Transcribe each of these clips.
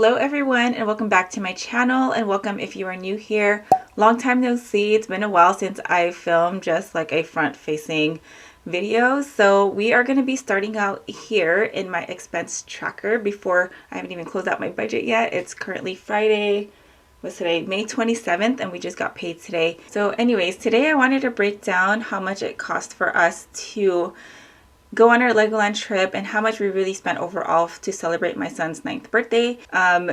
Hello everyone, and welcome back to my channel, and welcome if you are new here. Long time no see. It's been a while since I filmed just like a front facing video. So we are going to be starting out here in my expense tracker. Before, I haven't even closed out my budget yet. It's currently Friday. What's today? May 27th, and we just got paid today. So anyways, today I wanted to break down how much it cost for us to go on our Legoland trip and how much we really spent overall to celebrate my son's 9th birthday.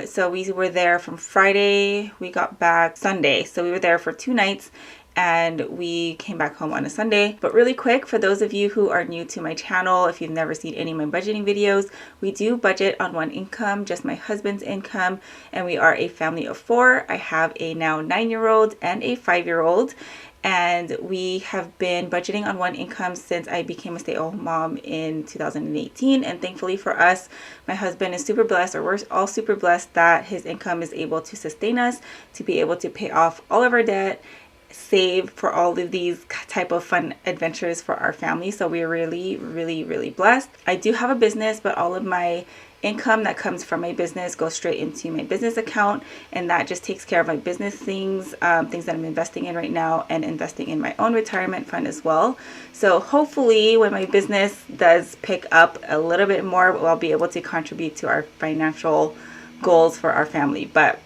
So we were there from Friday, we got back Sunday. So we were there for 2 nights and we came back home on a Sunday. But really quick, for those of you who are new to my channel, if you've never seen any of my budgeting videos, we do budget on one income, just my husband's income, and we are a family of 4. I have a now 9-year-old and a 5-year-old. And we have been budgeting on one income since I became a stay-at-home mom in 2018. And thankfully for us, my husband is super blessed, or we're all super blessed, that his income is able to sustain us, to be able to pay off all of our debt, save for all of these type of fun adventures for our family. So we're really blessed. I do have a business, but all of my income that comes from my business goes straight into my business account, and that just takes care of my business things, things that I'm investing in right now, and investing in my own retirement fund as well. So hopefully when my business does pick up a little bit more, I'll be able to contribute to our financial goals for our family. But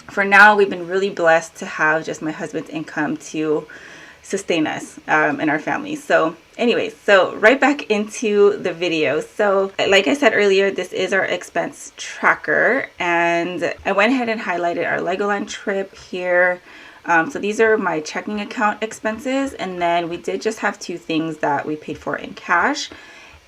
for now, we've been really blessed to have just my husband's income to sustain us and our family. So anyways, so right back into the video. So like I said earlier, this is our expense tracker, and I went ahead and highlighted our Legoland trip here. So these are my checking account expenses, and then we did just have 2 things that we paid for in cash.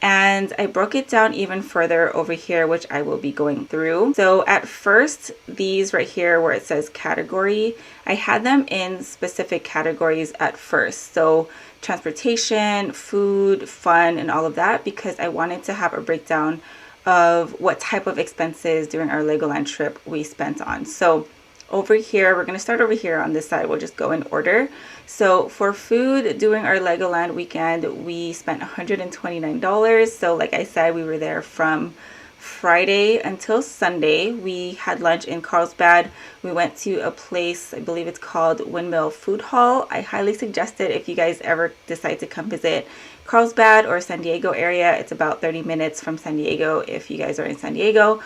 And I broke it down even further over here, which I will be going through. So at first, these right here where it says category, I had them in specific categories at first. So transportation, food, fun, and all of that, because I wanted to have a breakdown of what type of expenses during our Legoland trip we spent on. So over here, we're going to start over here on this side. We'll just go in order. So for food during our Legoland weekend, we spent $129. So like I said, we were there from Friday until Sunday. We had lunch in Carlsbad. We went to a place, I believe it's called Windmill Food Hall. I highly suggest it if you guys ever decide to come visit Carlsbad or San Diego area. It's about 30 minutes from San Diego if you guys are in San Diego.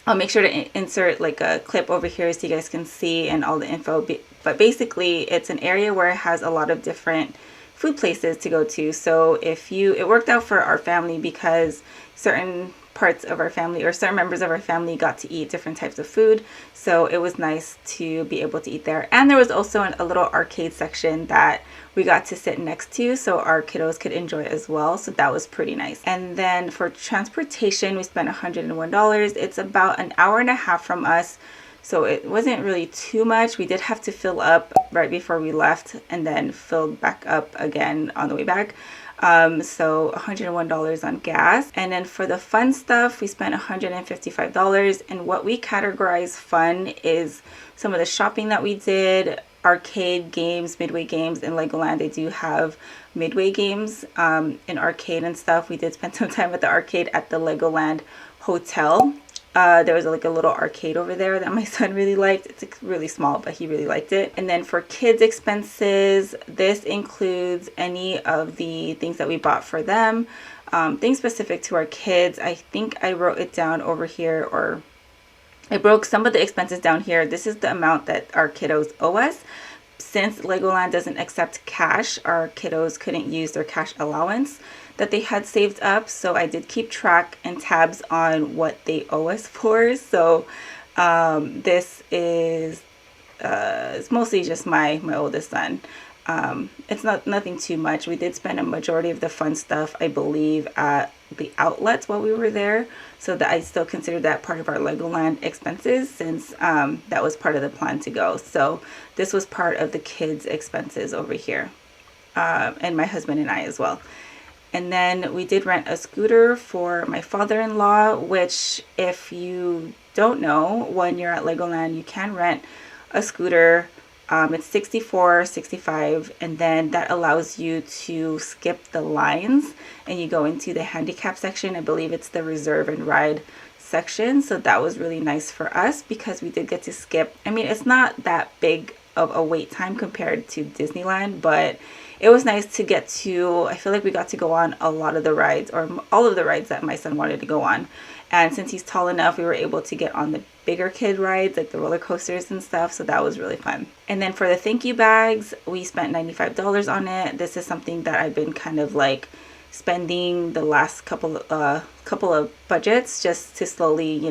I'll make sure to insert like a clip over here so you guys can see and all the info. But basically, it's an area where it has a lot of different food places to go to. So it worked out for our family because certain parts of our family or certain members of our family got to eat different types of food. So it was nice to be able to eat there. And there was also a little arcade section that we got to sit next to, so our kiddos could enjoy as well. So that was pretty nice. And then for transportation, we spent $101. It's about an hour and a half from us, so it wasn't really too much. We did have to fill up right before we left and then filled back up again on the way back. So $101 on gas. And then for the fun stuff, we spent $155. And what we categorize fun is some of the shopping that we did, arcade games, midway games. In Legoland, they do have midway games in arcade and stuff. We did spend some time at the arcade at the Legoland Hotel. There was like a little arcade over there that my son really liked. It's really small, but he really liked it. And then for kids expenses, this includes any of the things that we bought for them, things specific to our kids. I think I wrote it down over here, or I broke some of the expenses down here. This is the amount that our kiddos owe us. Since Legoland doesn't accept cash, our kiddos couldn't use their cash allowance that they had saved up. So I did keep track and tabs on what they owe us for. So this is it's mostly just my oldest son. It's nothing too much. We did spend a majority of the fun stuff, I believe, at the outlets while we were there, so that I still consider that part of our Legoland expenses, since that was part of the plan to go. So this was part of the kids' expenses over here, and my husband and I as well. And then we did rent a scooter for my father-in-law, which, if you don't know, when you're at Legoland, you can rent a scooter. It's $64, $65, and then that allows you to skip the lines and you go into the handicap section. I believe it's the reserve and ride section, so that was really nice for us because we did get to skip. I mean, it's not that big of a wait time compared to Disneyland, but it was nice to get to, I feel like we got to go on a lot of the rides, or all of the rides that my son wanted to go on. And since he's tall enough, we were able to get on the bigger kid rides, like the roller coasters and stuff. So that was really fun. And then for the thank you bags, we spent $95 on it. This is something that I've been kind of like spending the last couple of budgets just to slowly,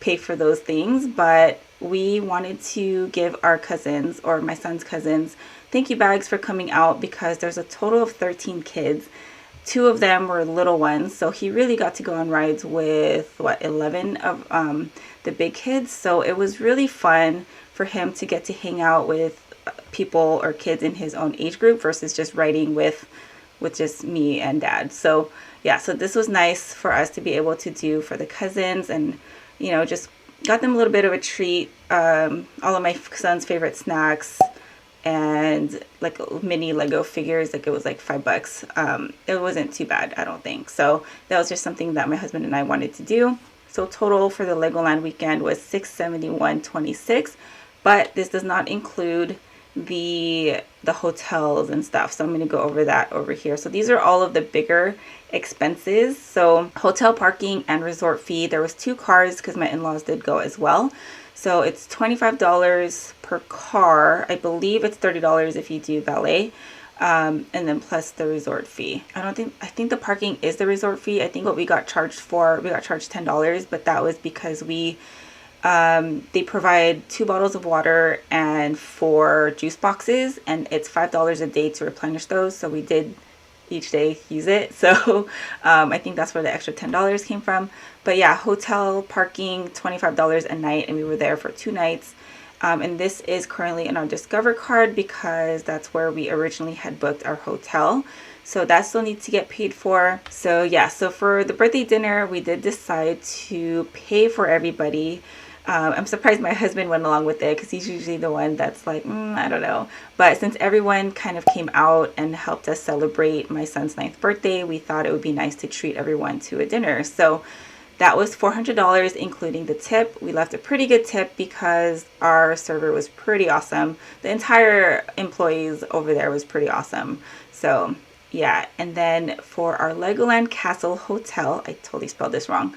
pay for those things. But we wanted to give our cousins, or my son's cousins, thank you bags for coming out because there's a total of 13 kids. 2 of them were little ones, so he really got to go on rides with 11 of the big kids. So it was really fun for him to get to hang out with people or kids in his own age group versus just riding with just me and dad. So yeah, so this was nice for us to be able to do for the cousins, and just got them a little bit of a treat. All of my son's favorite snacks, and like mini Lego figures. Like it was like $5. It wasn't too bad, I don't think. So that was just something that my husband and I wanted to do. So total for the Legoland weekend was $671.26, but this does not include the hotels and stuff. So I'm going to go over that over here. So these are all of the bigger expenses. So hotel, parking, and resort fee. There was 2 cars because my in-laws did go as well. So it's $25 per car. I believe it's $30 if you do valet. And then plus the resort fee. I think the parking is the resort fee. I think what we got charged $10, but that was because they provide 2 bottles of water and 4 juice boxes, and it's $5 a day to replenish those. So we did each day use it. So I think that's where the extra $10 came from. But yeah, hotel, parking, $25 a night, and we were there for 2 nights. And this is currently in our Discover card because that's where we originally had booked our hotel. So that still needs to get paid for. So yeah, so for the birthday dinner, we did decide to pay for everybody. I'm surprised my husband went along with it because he's usually the one that's like, I don't know. But since everyone kind of came out and helped us celebrate my son's 9th birthday, we thought it would be nice to treat everyone to a dinner. So that was $400, including the tip. We left a pretty good tip because our server was pretty awesome. The entire employees over there was pretty awesome. So yeah, and then for our Legoland Castle Hotel, I totally spelled this wrong.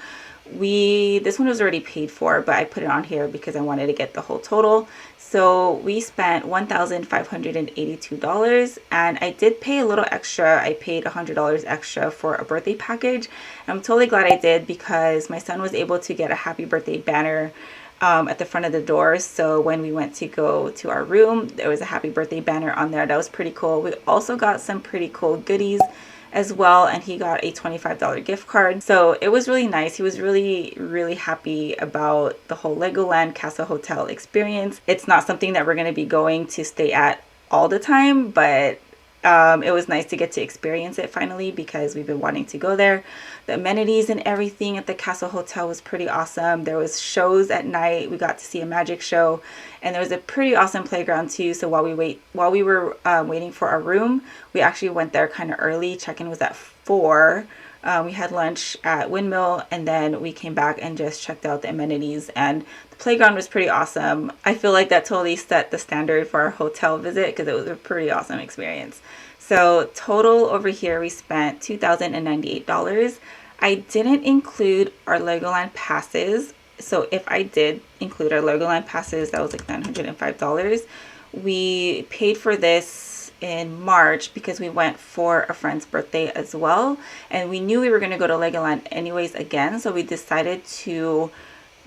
This one was already paid for, but I put it on here because I wanted to get the whole total. So we spent $1,582, and I did pay a little extra. I paid $100 extra for a birthday package. I'm totally glad I did because my son was able to get a happy birthday banner at the front of the door. So when we went to go to our room, there was a happy birthday banner on there. That was pretty cool. We also got some pretty cool goodies as well, and he got a $25 gift card. So it was really nice. He was really, really happy about the whole Legoland Castle Hotel experience. It's not something that we're going to be going to stay at all the time, but it was nice to get to experience it finally because we've been wanting to go there. The amenities and everything at the Castle Hotel was pretty awesome. There was shows at night. We got to see a magic show, and there was a pretty awesome playground too. So while we were waiting for our room, we actually went there kind of early. Check-in was at 4. We had lunch at Windmill, and then we came back and just checked out the amenities, and the playground was pretty awesome. I feel like that totally set the standard for our hotel visit because it was a pretty awesome experience. So total over here, we spent $2,098. I didn't include our Legoland passes. So if I did include our Legoland passes, that was like $905. We paid for this in March because we went for a friend's birthday as well, and we knew we were going to go to Legoland anyways again, so we decided to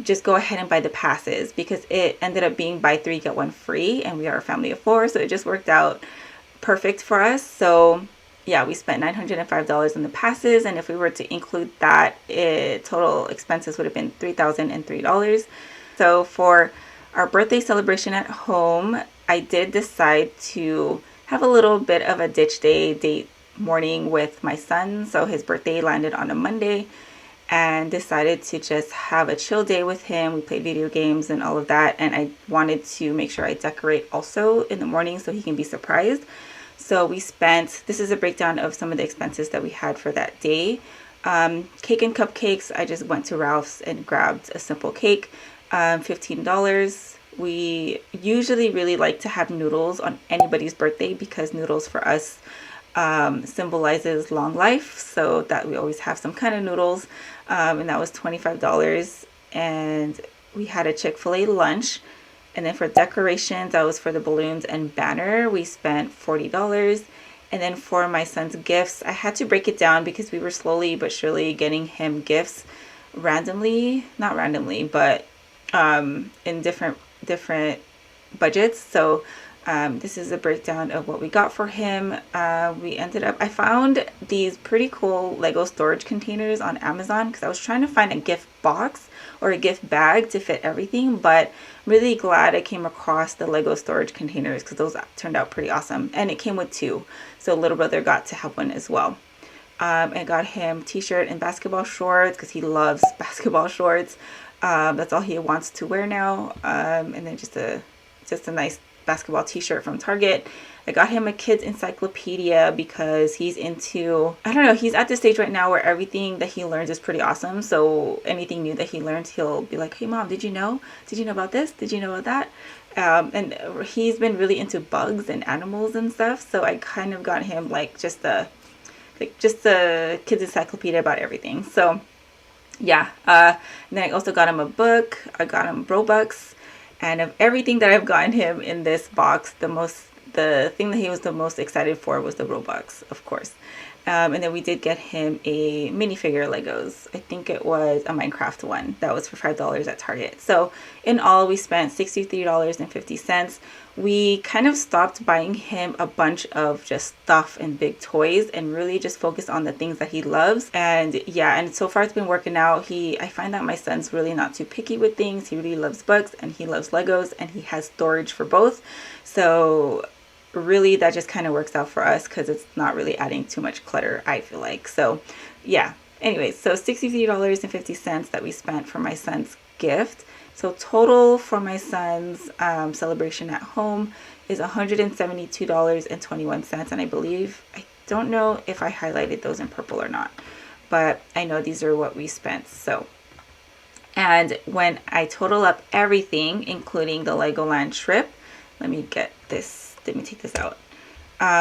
just go ahead and buy the passes because it ended up being buy 3 get 1 free, and we are a family of 4, so it just worked out perfect for us. So yeah, we spent $905 on the passes, and if we were to include that, total expenses would have been $3,003. So for our birthday celebration at home, I did decide to have a little bit of a ditch day date morning with my son. So his birthday landed on a Monday, and decided to just have a chill day with him. We played video games and all of that, and I wanted to make sure I decorate also in the morning so he can be surprised. So we spent, this is a breakdown of some of the expenses that we had for that day. Cake and cupcakes, I just went to Ralph's and grabbed a simple cake, $15. We usually really like to have noodles on anybody's birthday because noodles for us symbolizes long life, so that we always have some kind of noodles, and that was $25. And we had a Chick-fil-A lunch, and then for decorations, that was for the balloons and banner, we spent $40. And then for my son's gifts, I had to break it down because we were slowly but surely getting him gifts randomly, not randomly, but in different budgets. So this is a breakdown of what we got for him. I found these pretty cool Lego storage containers on Amazon because I was trying to find a gift box or a gift bag to fit everything, but I'm really glad I came across the Lego storage containers because those turned out pretty awesome. And it came with two, so little brother got to have one as well. I got him t-shirt and basketball shorts because he loves basketball shorts. That's all he wants to wear now. And then just a nice basketball t-shirt from Target. I got him a kid's encyclopedia because he's into, I don't know, he's at the stage right now where everything that he learns is pretty awesome. So anything new that he learns, he'll be like, hey mom, did you know about this? Did you know about that? And he's been really into bugs and animals and stuff. So I kind of got him just a kid's encyclopedia about everything. So yeah. And then I also got him a book. I got him Robux. And of everything that I've gotten him in this box, the thing that he was the most excited for was the Robux, of course. And then we did get him a minifigure Legos. I think it was a Minecraft one that was for $5 at Target. So in all, we spent $63.50. We kind of stopped buying him a bunch of just stuff and big toys and really just focused on the things that he loves. And yeah, and so far it's been working out. I find that my son's really not too picky with things. He really loves books and he loves Legos and he has storage for both. So really that just kind of works out for us because it's not really adding too much clutter, I feel like. So yeah, anyways, so $63.50 that we spent for my son's gift. So total for my son's celebration at home is $172.21. And I don't know if I highlighted those in purple or not, but I know these are what we spent. So, and when I total up everything, including the Legoland trip, let me take this out.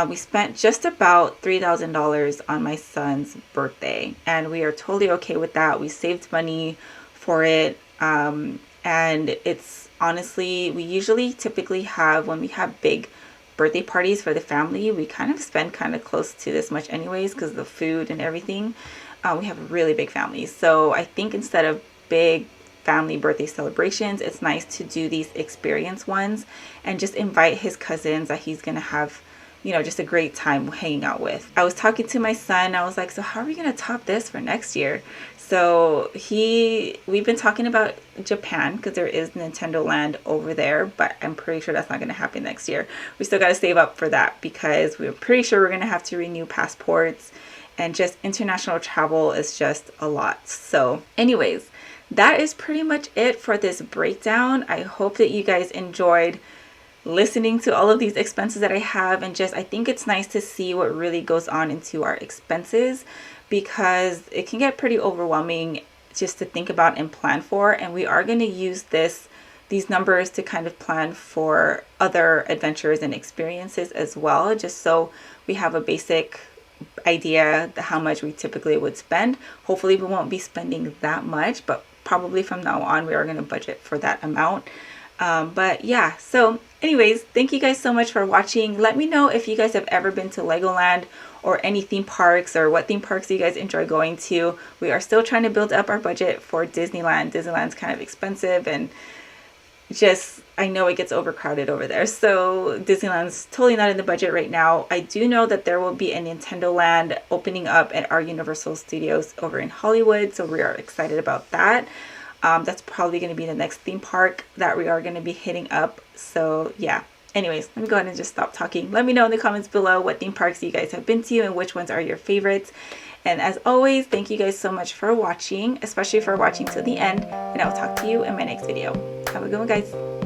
We spent just about $3,000 on my son's birthday, and we are totally okay with that. We saved money for it. And it's honestly, we typically have, when we have big birthday parties for the family, we kind of spend kind of close to this much anyways because of the food and everything. We have a really big family. So I think instead of big family birthday celebrations, it's nice to do these experience ones and just invite his cousins that he's going to have, just a great time hanging out with. I was talking to my son. I was like, so how are we going to top this for next year? So we've been talking about Japan because there is Nintendo Land over there, but I'm pretty sure that's not going to happen next year. We still got to save up for that because we're pretty sure we're going to have to renew passports, and just international travel is just a lot. So anyways, that is pretty much it for this breakdown. I hope that you guys enjoyed listening to all of these expenses that I have, and I think it's nice to see what really goes on into our expenses, because it can get pretty overwhelming just to think about and plan for. And we are going to use these numbers to kind of plan for other adventures and experiences as well, just so we have a basic idea how much we typically would spend. Hopefully we won't be spending that much, but probably from now on we are going to budget for that amount. But yeah, so anyways, thank you guys so much for watching. Let me know if you guys have ever been to Legoland or any theme parks, or what theme parks you guys enjoy going to. We are still trying to build up our budget for Disneyland. Disneyland's kind of expensive, and I know it gets overcrowded over there. So Disneyland's totally not in the budget right now. I do know that there will be a Nintendo Land opening up at our Universal Studios over in Hollywood. So we are excited about that. That's probably going to be the next theme park that we are going to be hitting up. So yeah. Anyways, let me go ahead and just stop talking. Let me know in the comments below what theme parks you guys have been to and which ones are your favorites. And as always, thank you guys so much for watching, especially for watching till the end. And I will talk to you in my next video. Have a good one, guys.